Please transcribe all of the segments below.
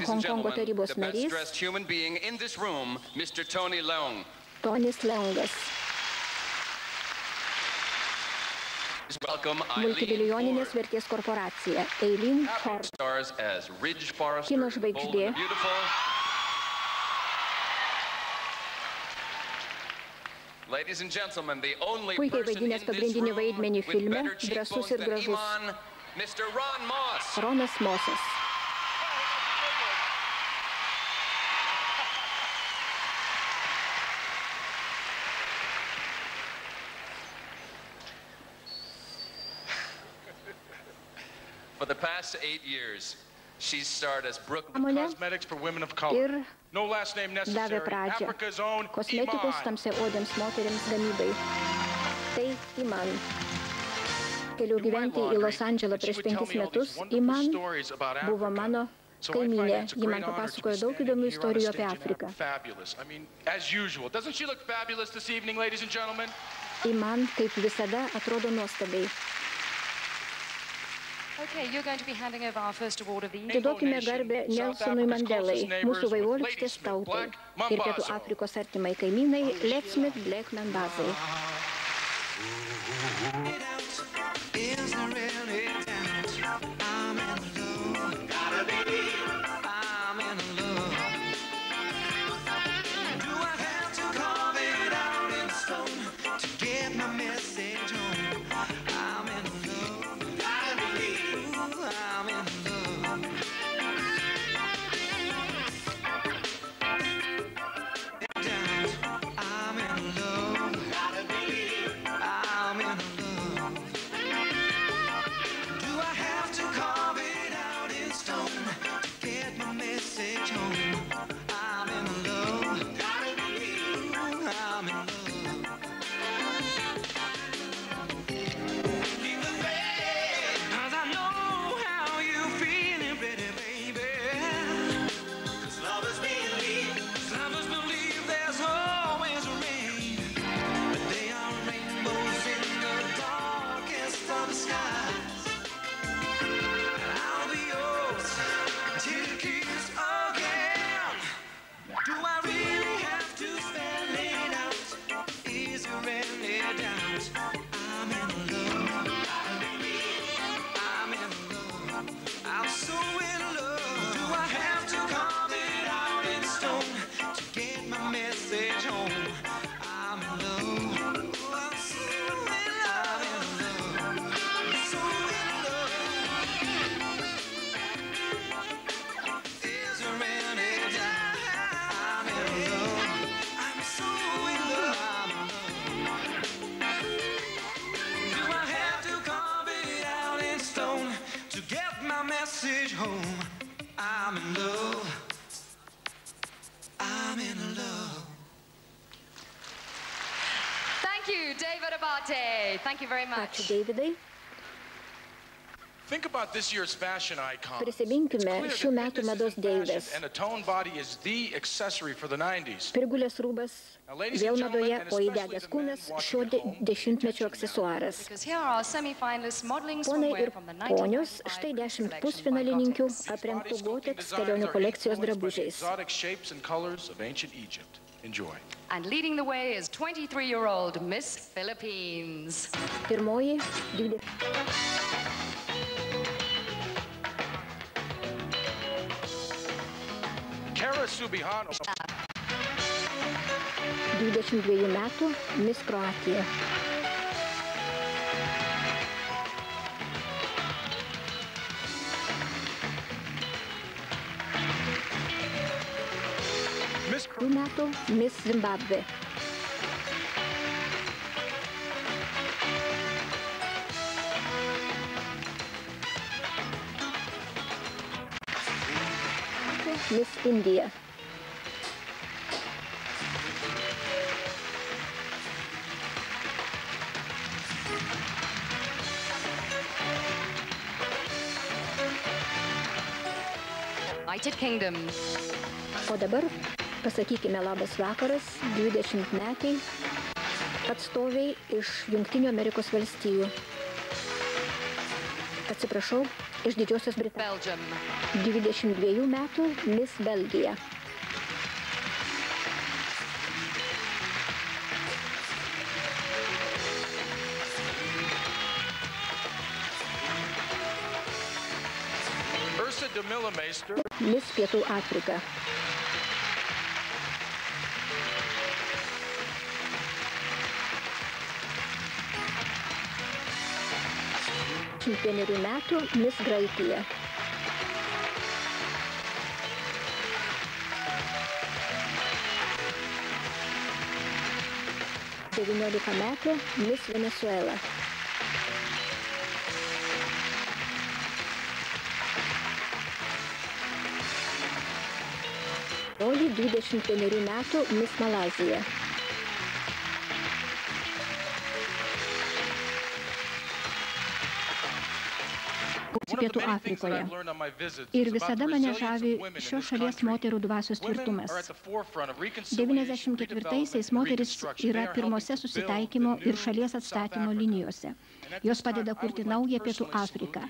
Honkongo tarybos narys Tonis Leongas. Multimilijoninės vertės korporacija Eileen Ford. Kino žvaigždė. Puikiai vaidinęs pagrindinį vaidmenį filme Drąsus ir gražus. Ronas Mosas. For the past 8 years, she's starred as Brooklyn Cosmetics for Women of Color. No last name necessary. Africa's own kosmetikos tamsiaodėms moterims gamybai. Tai Iman. Keliau gyventi į Los Andželą prieš 5 metus, Iman buvo mano kaimynė. Ji man papasakojo daug įdomių istorijų apie Afriką. Iman, kaip visada, atrodo nuostabiai. Atiduokime garbę Nelsonui Mandelai, mūsų vaivorykštės tautai ir Pietų Afrikos artimai kaimynai Lettsmith Blackman bazai. Thank you very much. Ačiū, Davidai. Prisiminkime šių metų mados deivės. Prigulęs rūbas, vėl madoje, o įdegęs kūnas šio dešimtmečio aksesuaras. Ponai ir ponios, štai 10 pusfinalininkių aprengtų Gotex kelionių kolekcijos drabužiais. Enjoy. And leading the way is 23-year-old Miss Philippines. Pirmoji, Kara Subihano. 22 metų Miss Kroatija. Šių metų Miss Zimbabwe. Miss India. United Kingdom. O dabar pasakykime labas vakaras 20 metai atstoviai iš Jungtinių Amerikos valstijų. Atsiprašau, iš Didžiosios Britanijos. 22 metų Miss Belgija. Miss Pietų Afrika. Vienerių metų Miss Graikija. Devyniolika metų Miss Venezuela. 21 metų Miss Malazija. Pietų Afrikoje. Ir visada mane žavi šios šalies moterų dvasios tvirtumas. 94-aisiais moteris yra pirmose susitaikymo ir šalies atstatymo linijose. Jos padeda kurti naują Pietų Afriką.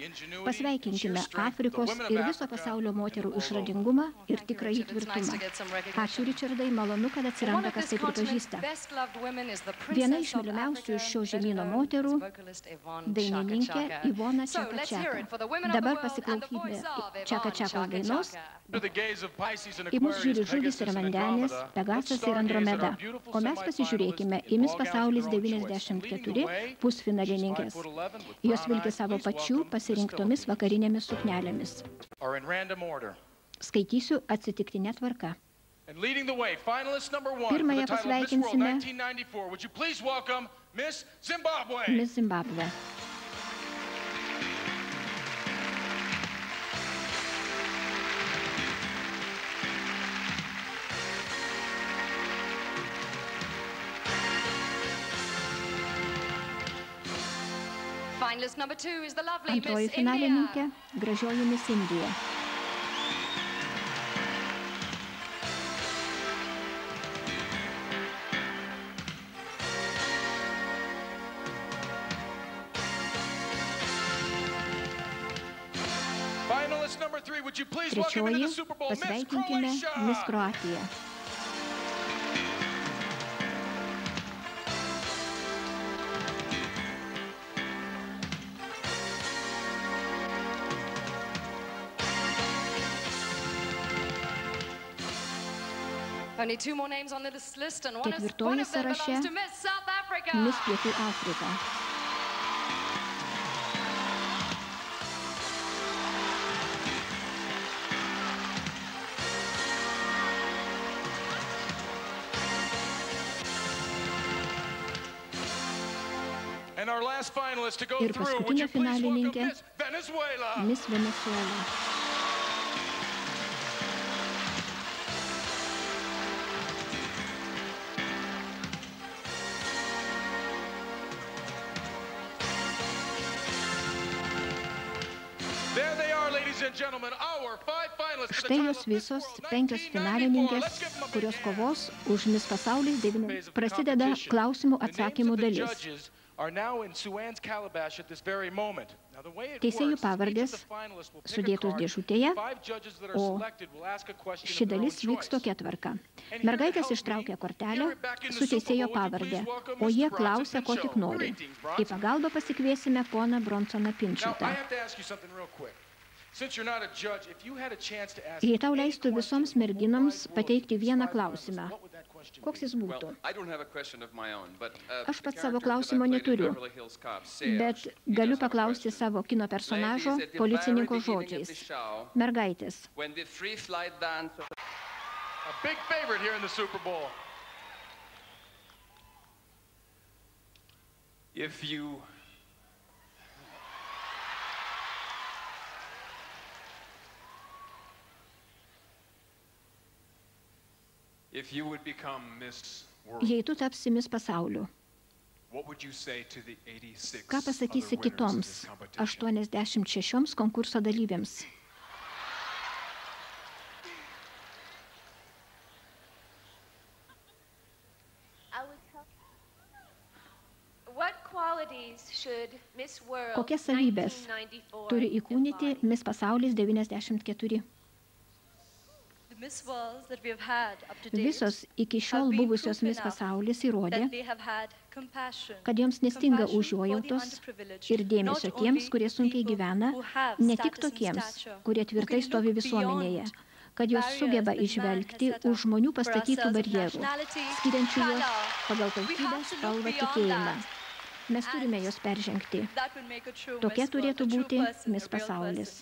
Pasveikinkime Afrikos ir viso pasaulio moterų išradingumą ir tikrąjį tvirtumą. Ačiū, Richardai, malonu, kad atsiranda, kas tai pripažįsta. Viena iš mylimiausių iš šio žemyno moterų – dainininkė Ivona Čaka Čaka. Dabar pasiklausykime Čaka Čakos dainos. Į mus žiūri žuvys ir vandenės, Pegasas ir Andromeda. O mes pasižiūrėkime į Miss Pasaulis 94 pusfinalininkės. Jos vilki savo pačių pasirinktomis vakarinėmis suknelėmis. Skaitysiu atsitiktinę tvarką. Pirmąją pasveikinsime Miss Zimbabwe. Antroji finalininkė – gražioji Miss Indija. Trečioji – pasveikinkime Miss Kroatija. Ketvirtoji sąraše Miss Pietų Afrika. Ir paskutinė finalininkė Miss Venezuela. Štai jos visos 5 finalininkės, kurios kovos už Miss Pasaulis prasideda klausimų atsakymų dalis. Teisėjų pavardės sudėtos dėžutėje, o ši dalis vyks tokia tvarka. Mergaitės ištraukia kortelę su teisėjo pavardė, o jie klausia, ko tik nori. Į pagalbą pasikviesime poną Bronsoną Pinchotą. Jei tau leistų visoms merginoms pateikti vieną klausimą, koks jis būtų? Aš pats savo klausimo neturiu, bet galiu paklausti savo kino personažo policininko žodžiais. Mergaitės. Jei tu tapsi Miss Pasauliu, ką pasakysi kitoms 86 konkurso dalyviams? Kokias savybės turi įkūnyti Miss Pasaulis 94? Visos iki šiol buvusios Miss Pasaulis įrodė, kad joms nestinga užuojautos ir dėmesio tiems, kurie sunkiai gyvena, ne tik tokiems, kurie tvirtai stovi visuomenėje, kad jos sugeba išvelgti už žmonių pastatytų barjerų, skiriančių juos pagal tautybę, spalvą, tikėjimą. Mes turime jos peržengti. Tokia turėtų būti Miss Pasaulis.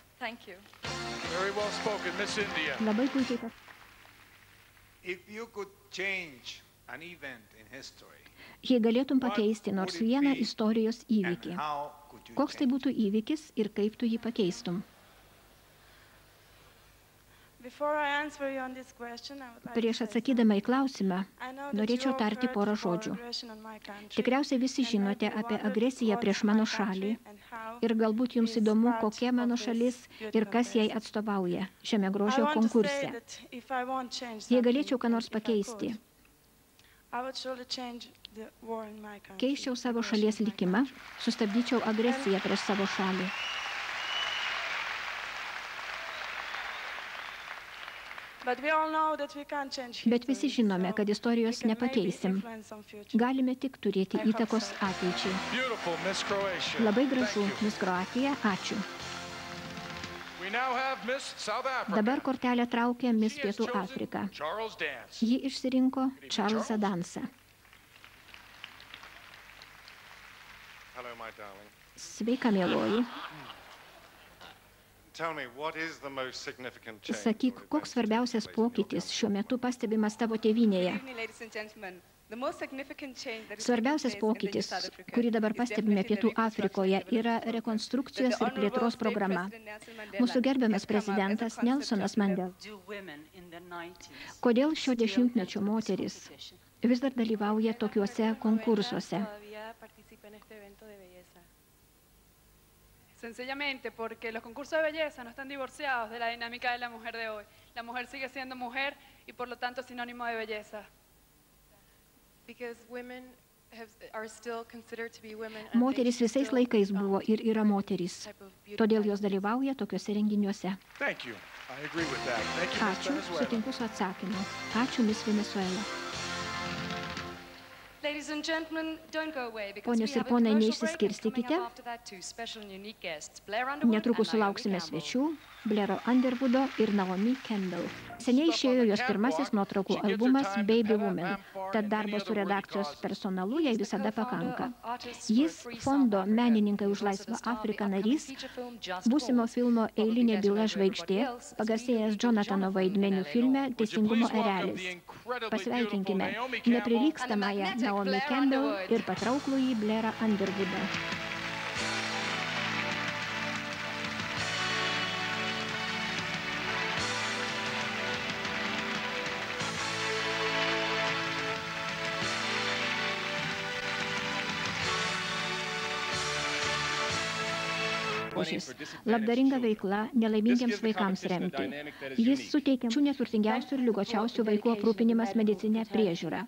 Labai puikiai. Jei galėtum pakeisti nors vieną istorijos įvykį, koks tai būtų įvykis ir kaip tu jį pakeistum? Prieš atsakydama į klausimą, norėčiau tarti porą žodžių. Tikriausiai visi žinote apie agresiją prieš mano šalį ir galbūt jums įdomu, kokia mano šalis ir kas jai atstovauja šiame grožio konkurse. Jei galėčiau ką nors pakeisti, keisčiau savo šalies likimą, sustabdyčiau agresiją prieš savo šalį. Bet visi žinome, kad istorijos nepakeisim. Galime tik turėti įtakos ateičiai. Labai gražu, Miss Kroatija, ačiū. Dabar kortelę traukia Miss Pietų Afrika. Ji išsirinko Charlesą Dansą. Sveika, mieloji. Sakyk, koks svarbiausias pokytis šiuo metu pastebimas tavo tėvynėje? Svarbiausias pokytis, kurį dabar pastebime Pietų Afrikoje, yra rekonstrukcijos ir plėtros programa. Mūsų gerbiamas prezidentas Nelsonas Mandela. Kodėl šio dešimtmečio moteris vis dar dalyvauja tokiuose konkursuose? Sencillamente porque los concursos de belleza no están divorciados de la dinámica de la mujer de hoy. La mujer sigue siendo mujer y por lo tanto sinónimo de belleza. Moterys visais laikais buvo ir yra moterys. Todėl jos dalyvauja tokiuose renginiuose. Ačiū, sutinku su atsakymu. Ačiū, Miss Venezuela. Ponios ir ponai, neišsiskirstykite. Netrukus sulauksime svečių, Blairo Underwoodo ir Naomi Campbell. Seniai išėjo jos pirmasis nuotraukų albumas Baby Woman, tad darbo su redakcijos personalu jai visada pakanka. Jis fondo Menininkai už laisvą Afriką narys, būsimo filmo Eilinė byla žvaigždė, pagarsėjęs Jonathano vaidmeniu filme Teisingumo erelis. Pasveikinkime neprilygstamąją Naomi Campbell ir patrauklųjį Blairą Underwoodą. Labdaringa veikla nelaimingiems vaikams remti. Jis suteikia šių neturtingiausių ir ligočiausių vaikų aprūpinimas medicinę priežiūrą.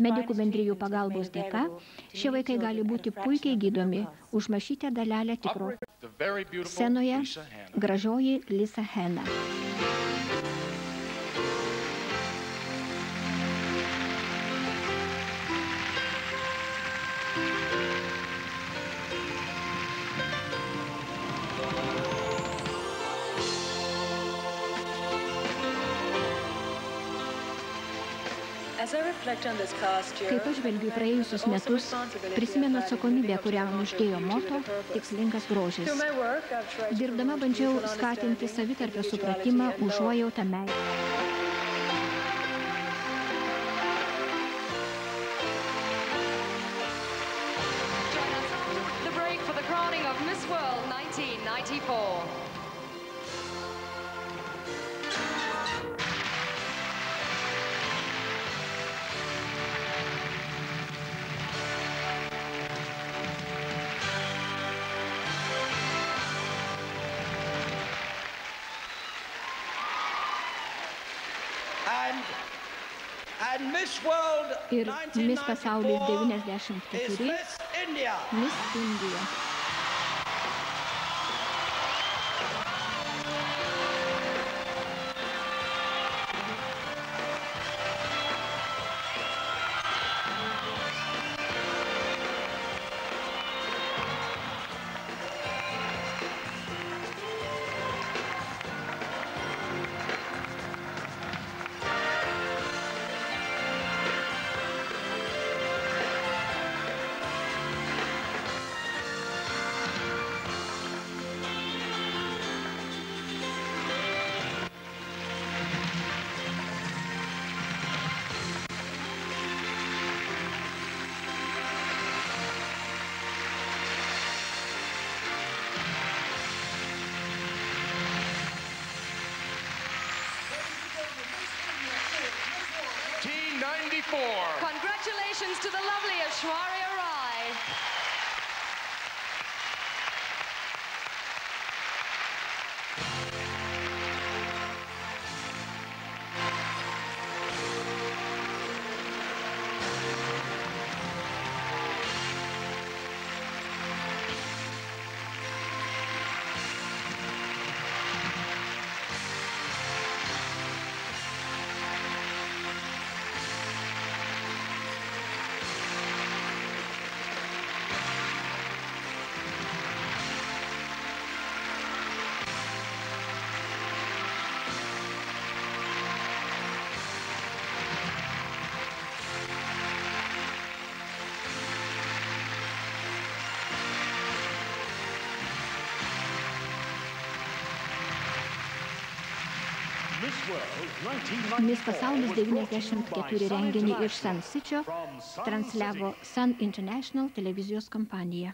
Medikų bendrijų pagalbos dėka šie vaikai gali būti puikiai gydomi už mažytę dalelę tikro. Scenoje gražioji Lisa Hanna. Kai pažvelgiu praėjusius metus, prisimenu atsakomybę, kurią man uždėjo moto Tikslingas grožis. Dirbdama bandžiau skatinti savitarpio supratimą, užuojautą meilę. The break for the crowning of Miss World 1994. Ir Miss Pasaulis 94, Miss Indija. Congratulations to the lovely Aishwarya Rai. Miss Pasaulis 94 renginį iš Sun City transliavo Sun International televizijos kompanija.